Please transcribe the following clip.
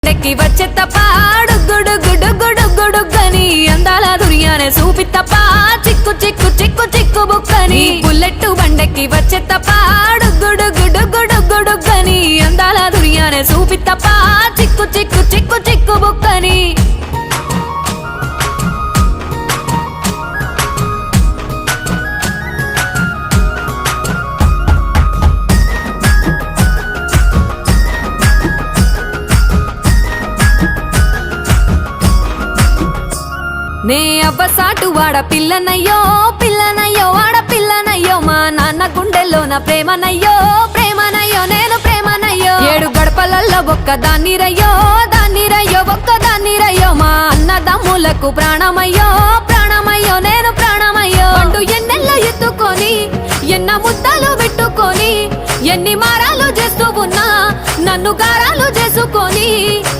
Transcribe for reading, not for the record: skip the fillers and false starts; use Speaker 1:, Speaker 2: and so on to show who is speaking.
Speaker 1: బండెక్కి వచ్చే తప్ప గుడుగుడుగుడుగుడుగుడుగని అందాల దుర్యానే చూపి తప్ప చిక్కు చిక్కు చిక్కు చిక్కు బుక్కని బుల్లెట్ బండెక్కి వచ్చే తప్ప గుడుగుడుగుడుగుడుగని అందాల దుర్యానే చూపి తప్ప చిక్కు చిక్కు చిక్కు చిక్కు బుక్కని నే అవ్వసాటు వాడ పిల్లనయ్యో పిల్లనయ్యో వాడ పిల్లనయ్యో మా నాన్న గుండెల్లోన ప్రేమనయ్యో ప్రేమనయ్యో నేను ప్రేమనయ్యో 7 గడపలల్లో ఒక్కదాన్ని రయ్యో దాన్ని రయ్యో ఒక్కదాన్ని రయ్యో మా అన్నదమ్ములకు ప్రాణమయ్యో ప్రాణమయ్యో నేను ప్రాణమయ్యో అంటూ ఎన్నెల్లో ఎత్తుకొని ఎన్న ముద్దలు పెట్టుకొని ఎన్ని మారాలు చేస్తూ ఉన్నా నన్ను గారాలు చేసుకొని